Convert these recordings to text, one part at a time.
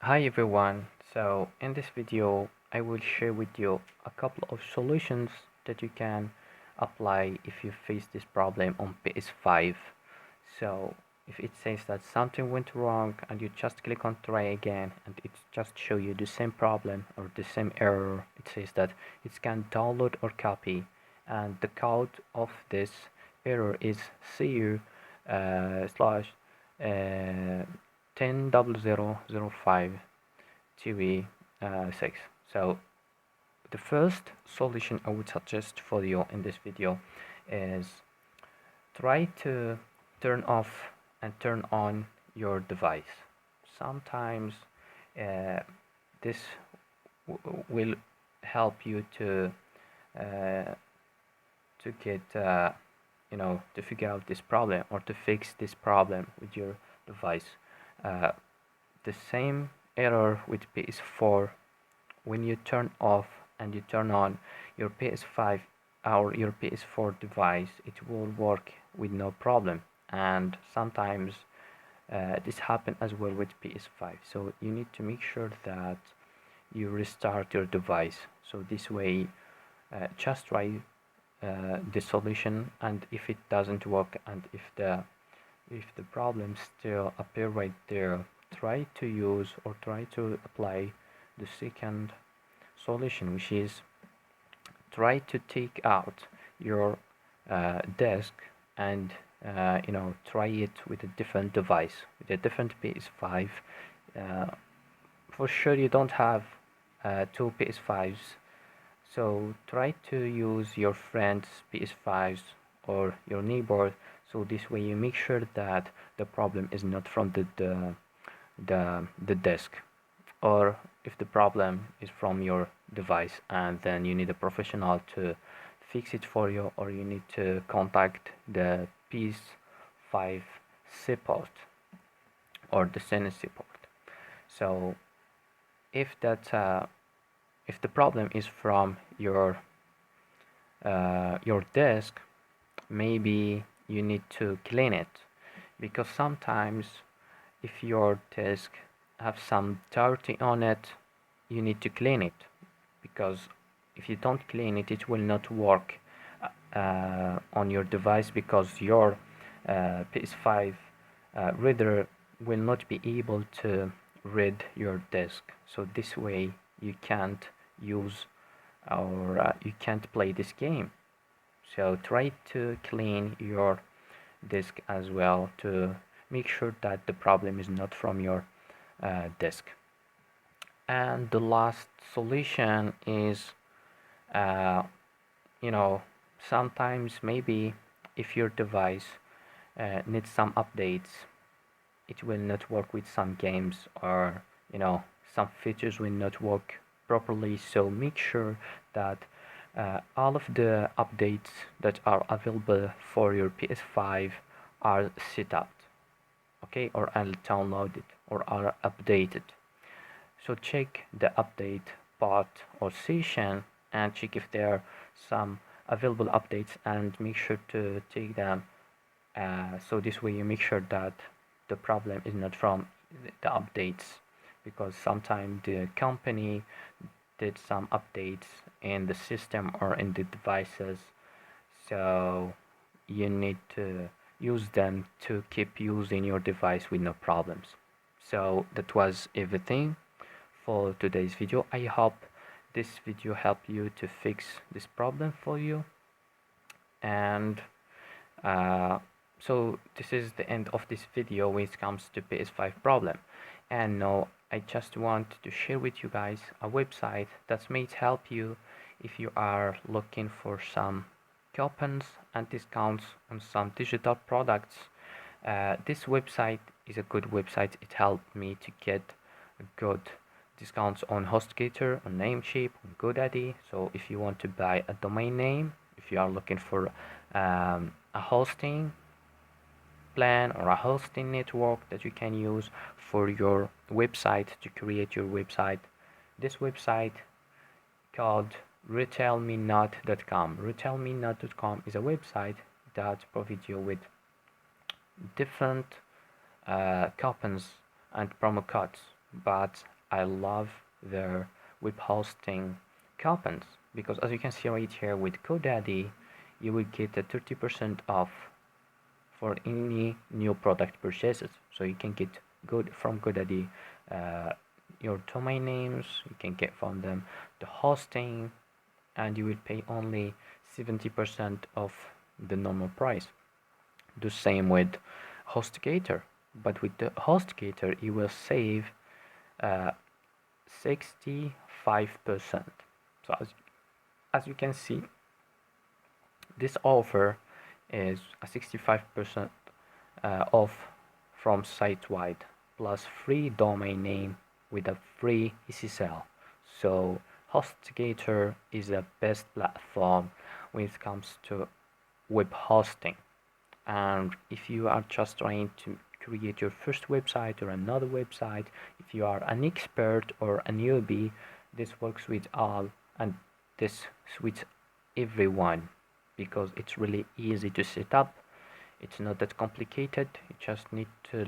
Hi everyone, so in this video I will share with you a couple of solutions that you can apply if you face this problem on PS5. So if it says that something went wrong and you just click on try again and it just show you the same problem or the same error, it says that it can download or copy, and the code of this error is CU slash 10.0005-6. So the first solution I would suggest for you in this video is try to turn off and turn on your device. Sometimes this will help you uh, to get to figure out this problem or to fix this problem with your device. uh, the same error with PS4. When you turn off and you turn on your PS5 or your PS4 device, it will work with no problem, and sometimes this happens as well with PS5. So you need to make sure that you restart your device. So this way, just try the solution, and if it doesn't work and if the problem still appear right there, try to use or try to apply the second solution, which is try to take out your disk and try it with a different device, with a different PS5. uh, for sure you don't have two PS5s, so try to use your friend's PS5s or your neighbor. So this way you make sure that the problem is not from the disk, or if the problem is from your device and then you need a professional to fix it for you, or you need to contact the PS5 support or the Senate support. So if that if the problem is from your disk, maybe you need to clean it, because sometimes if your disk have some dirty on it, you need to clean it, because if you don't clean it, it will not work on your device, because your PS5 reader will not be able to read your disk. So this way you can't use or you can't play this game. So try to clean your disk as well to make sure that the problem is not from your disk. And the last solution is uh, you know sometimes maybe if your device needs some updates, it will not work with some games, or some features will not work properly. So make sure that all of the updates that are available for your PS5 are set up, okay, or are downloaded or are updated. So check the update part or session and check if there are some available updates and make sure to take them. So this way you make sure that the problem is not from the updates, because sometimes the company did some updates in the system or in the devices, so you need to use them to keep using your device with no problems. So that was everything for today's video. I hope this video helped you to fix this problem for you. And so this is the end of this video when it comes to PS5 problem. And now I just want to share with you guys a website that may help you if you are looking for some coupons and discounts on some digital products. This website is a good website. It helped me to get good discounts on Hostgator, on Namecheap, on GoDaddy. So if you want to buy a domain name, if you are looking for a hosting plan or a hosting network that you can use for your website, to create your website, this website called retailmenot.com. Retailmenot.com is a website that provides you with different coupons and promo codes. but I love their web hosting coupons, because as you can see right here with GoDaddy, you will get a 30% off for any new product purchases. So you can get good from GoDaddy your domain names, you can get from them the hosting, and you will pay only 70% of the normal price. The same with Hostgator, but with the Hostgator you will save 65%. So as you can see, this offer is a 65% off from site-wide, plus free domain name with a free SSL. So Hostgator is the best platform when it comes to web hosting. And if you are just trying to create your first website or another website, if you are an expert or a newbie, this works with all, and this suits everyone, because it's really easy to set up. It's not that complicated. You just need to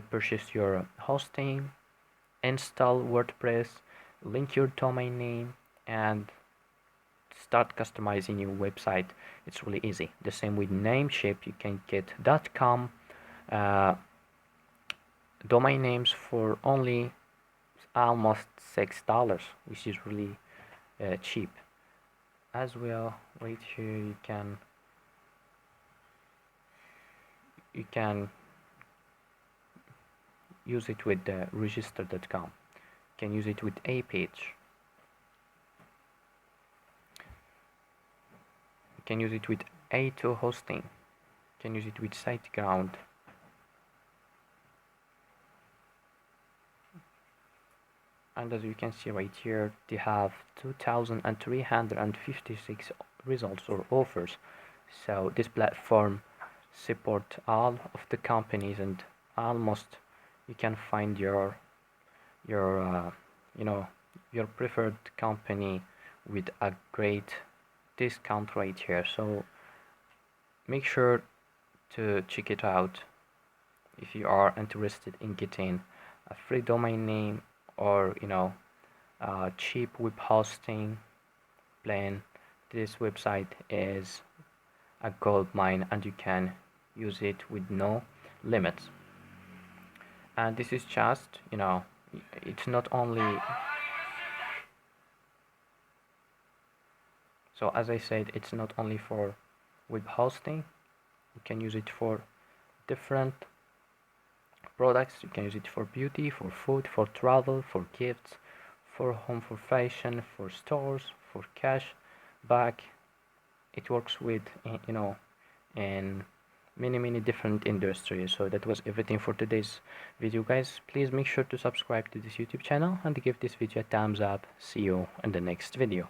purchase your hosting, install WordPress, link your domain name, and start customizing your website. It's really easy. The same with Namecheap. You can get .com domain names for only almost $6, which is really cheap. As well, right here you can use it with register.com. You can use it with A-Page. You can use it with A2 hosting. You can use it with SiteGround. And as you can see right here, they have 2,356 results or offers. So this platform supports all of the companies, and almost you can find your preferred company with a great discount right here. So make sure to check it out if you are interested in getting a free domain name or cheap web hosting plan. This website is a gold mine, and you can use it with no limits. And this is just, it's not only, so as I said, it's not only for web hosting. You can use it for different products. You can use it for beauty, for food, for travel, for gifts, for home, for fashion, for stores, for cash back. It works with in many different industries. So that was everything for today's video, guys. Please make sure to subscribe to this YouTube channel and give this video a thumbs up. See you in the next video.